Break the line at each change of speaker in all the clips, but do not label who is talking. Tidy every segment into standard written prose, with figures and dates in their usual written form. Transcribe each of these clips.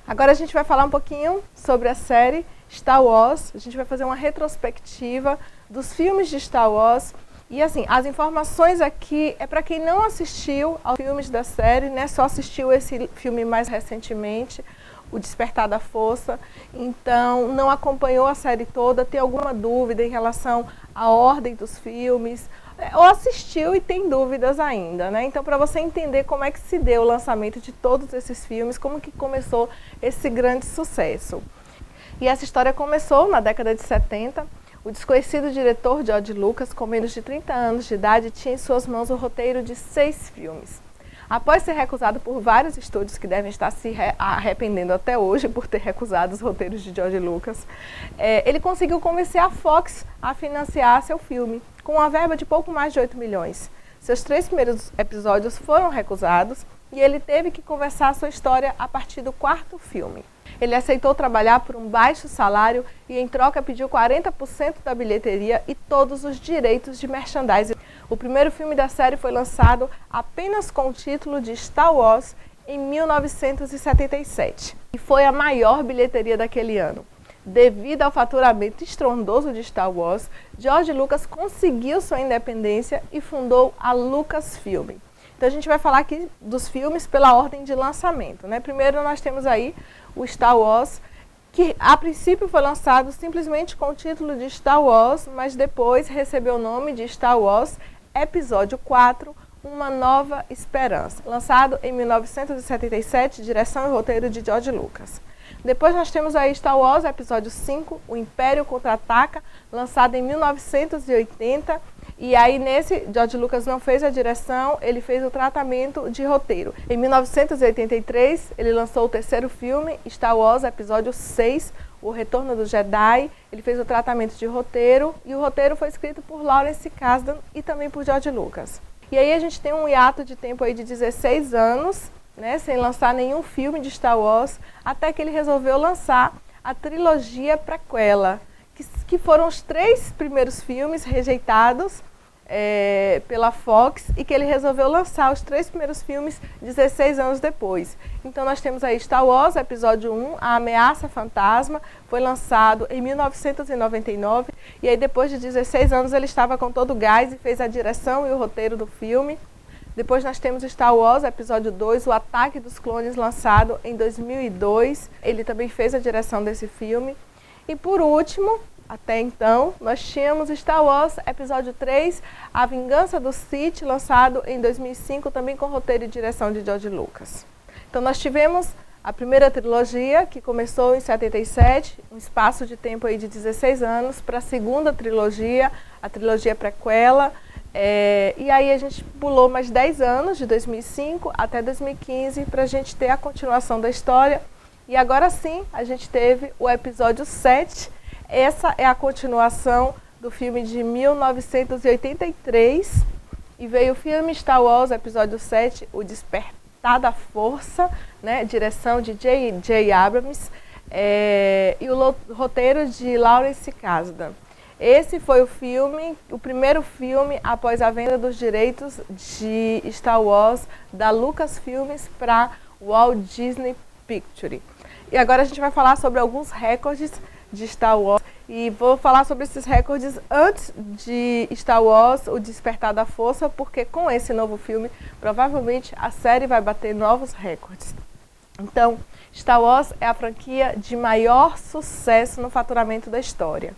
Agora a gente vai falar um pouquinho sobre a série Star Wars. A gente vai fazer uma retrospectiva dos filmes de Star Wars. E assim, as informações aqui é para quem não assistiu aos filmes da série, né? Só assistiu esse filme mais recentemente, O Despertar da Força. Então, não acompanhou a série toda, tem alguma dúvida em relação à ordem dos filmes, ou assistiu e tem dúvidas ainda, né? Então, para você entender como é que se deu o lançamento de todos esses filmes, como que começou esse grande sucesso. E essa história começou na década de 70. O desconhecido diretor George Lucas, com menos de 30 anos de idade, tinha em suas mãos o roteiro de 6 filmes. Após ser recusado por vários estúdios que devem estar se arrependendo até hoje por ter recusado os roteiros de George Lucas, ele conseguiu convencer a Fox a financiar seu filme, com uma verba de pouco mais de 8 milhões. Seus 3 primeiros episódios foram recusados e ele teve que conversar a sua história a partir do 4º filme. Ele aceitou trabalhar por um baixo salário e, em troca, pediu 40% da bilheteria e todos os direitos de merchandising. O primeiro filme da série foi lançado apenas com o título de Star Wars em 1977 e foi a maior bilheteria daquele ano. Devido ao faturamento estrondoso de Star Wars, George Lucas conseguiu sua independência e fundou a Lucasfilm. Então a gente vai falar aqui dos filmes pela ordem de lançamento, né? Primeiro nós temos aí o Star Wars, que a princípio foi lançado simplesmente com o título de Star Wars, mas depois recebeu o nome de Star Wars Episódio 4, Uma Nova Esperança, lançado em 1977, direção e roteiro de George Lucas. Depois nós temos aí Star Wars Episódio 5, O Império Contra-Ataca, lançado em 1980. E aí nesse, George Lucas não fez a direção, ele fez o tratamento de roteiro. Em 1983, ele lançou o 3º filme, Star Wars Episódio 6, O Retorno do Jedi. Ele fez o tratamento de roteiro e o roteiro foi escrito por Lawrence Kasdan e também por George Lucas. E aí a gente tem um hiato de tempo aí de 16 anos, né, sem lançar nenhum filme de Star Wars, até que ele resolveu lançar a trilogia prequela, que foram os 3 primeiros filmes rejeitados pela Fox e que ele resolveu lançar os 3 primeiros filmes 16 anos depois. Então nós temos aí Star Wars Episódio 1, A Ameaça Fantasma, foi lançado em 1999 e aí depois de 16 anos ele estava com todo o gás e fez a direção e o roteiro do filme. Depois nós temos Star Wars Episódio 2, O Ataque dos Clones, lançado em 2002. Ele também fez a direção desse filme. E por último, até então, nós tínhamos Star Wars Episódio 3, A Vingança do Sith, lançado em 2005, também com roteiro e direção de George Lucas. Então nós tivemos a primeira trilogia, que começou em 77, um espaço de tempo aí de 16 anos, para a segunda trilogia, a trilogia prequela. E aí a gente pulou mais 10 anos, de 2005 até 2015, para a gente ter a continuação da história. E agora sim, a gente teve o episódio 7. Essa é a continuação do filme de 1983. E veio o filme Star Wars, episódio 7, O Despertar da Força, né, direção de J.J. Abrams, e o roteiro de Lawrence Kasdan. Esse foi o primeiro filme após a venda dos direitos de Star Wars da Lucasfilmes para Walt Disney Pictures. E agora a gente vai falar sobre alguns recordes de Star Wars. E vou falar sobre esses recordes antes de Star Wars, O Despertar da Força, porque com esse novo filme, provavelmente a série vai bater novos recordes. Então, Star Wars é a franquia de maior sucesso no faturamento da história.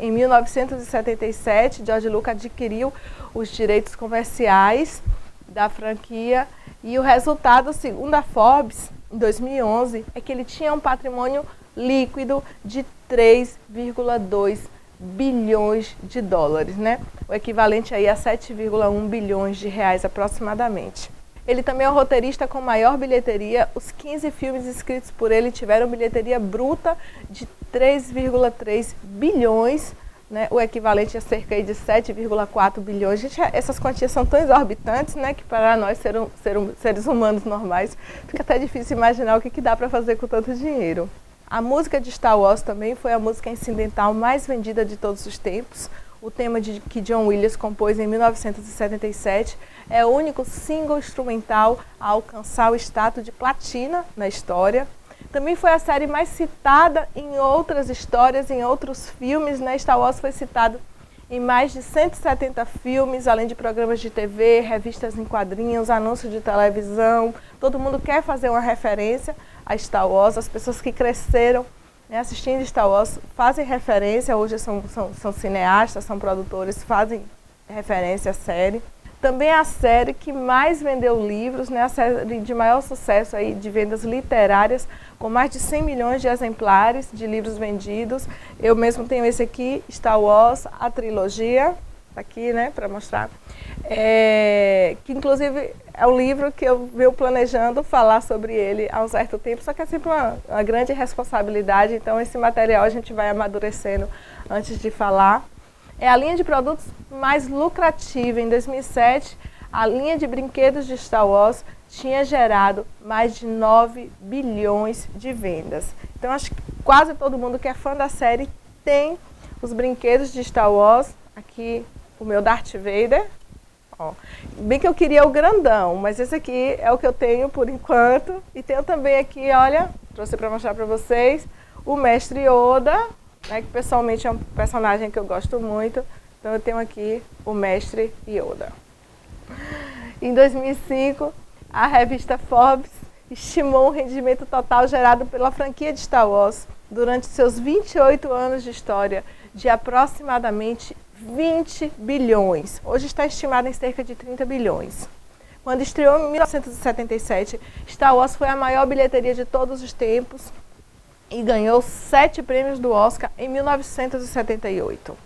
Em 1977, George Lucas adquiriu os direitos comerciais da franquia e o resultado, segundo a Forbes, em 2011, é que ele tinha um patrimônio líquido de 3,2 bilhões de dólares, né? O equivalente aí a 7,1 bilhões de reais aproximadamente. Ele também é o roteirista com maior bilheteria. Os 15 filmes escritos por ele tiveram bilheteria bruta de 3,3 bilhões, né? O equivalente a cerca de 7,4 bilhões. Gente, essas quantias são tão exorbitantes, né, que para nós, seres humanos normais, fica até difícil imaginar o que dá para fazer com tanto dinheiro. A música de Star Wars também foi a música incidental mais vendida de todos os tempos. O tema que John Williams compôs em 1977 é o único single instrumental a alcançar o status de platina na história. Também foi a série mais citada em outras histórias, em outros filmes, né? Star Wars foi citado em mais de 170 filmes, além de programas de TV, revistas em quadrinhos, anúncios de televisão. Todo mundo quer fazer uma referência a Star Wars. As pessoas que cresceram, né, assistindo Star Wars fazem referência, hoje são cineastas, são produtores, fazem referência à série. Também é a série que mais vendeu livros, né, a série de maior sucesso aí de vendas literárias, com mais de 100 milhões de exemplares de livros vendidos. Eu mesmo tenho esse aqui, Star Wars, a trilogia, aqui, né, para mostrar, que inclusive é um livro que eu venho planejando falar sobre ele há um certo tempo, só que é sempre uma grande responsabilidade, então esse material a gente vai amadurecendo antes de falar. É a linha de produtos mais lucrativa. Em 2007, a linha de brinquedos de Star Wars tinha gerado mais de 9 bilhões de vendas. Então, acho que quase todo mundo que é fã da série tem os brinquedos de Star Wars. Aqui, o meu Darth Vader. Ó. Bem que eu queria o grandão, mas esse aqui é o que eu tenho por enquanto. E tenho também aqui, olha, trouxe para mostrar para vocês, o Mestre Yoda, né, que pessoalmente é um personagem que eu gosto muito. Então eu tenho aqui o Mestre Yoda. Em 2005, a revista Forbes estimou o rendimento total gerado pela franquia de Star Wars durante seus 28 anos de história de aproximadamente 20 bilhões. Hoje está estimado em cerca de 30 bilhões. Quando estreou em 1977, Star Wars foi a maior bilheteria de todos os tempos e ganhou 7 prêmios do Oscar em 1978.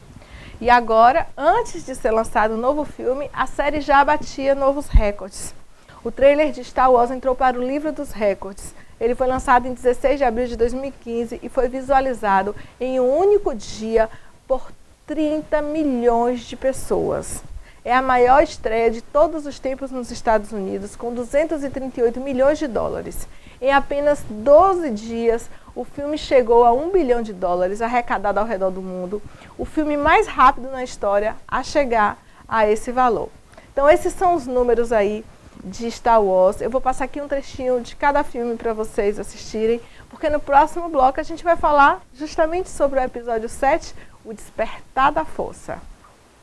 E agora, antes de ser lançado o novo filme, a série já batia novos recordes. O trailer de Star Wars entrou para o livro dos recordes. Ele foi lançado em 16 de abril de 2015 e foi visualizado em um único dia por 30 milhões de pessoas. É a maior estreia de todos os tempos nos Estados Unidos, com 238 milhões de dólares. Em apenas 12 dias, o filme chegou a 1 bilhão de dólares arrecadado ao redor do mundo, o filme mais rápido na história a chegar a esse valor. Então esses são os números aí de Star Wars. Eu vou passar aqui um trechinho de cada filme para vocês assistirem, porque no próximo bloco a gente vai falar justamente sobre o episódio 7, O Despertar da Força.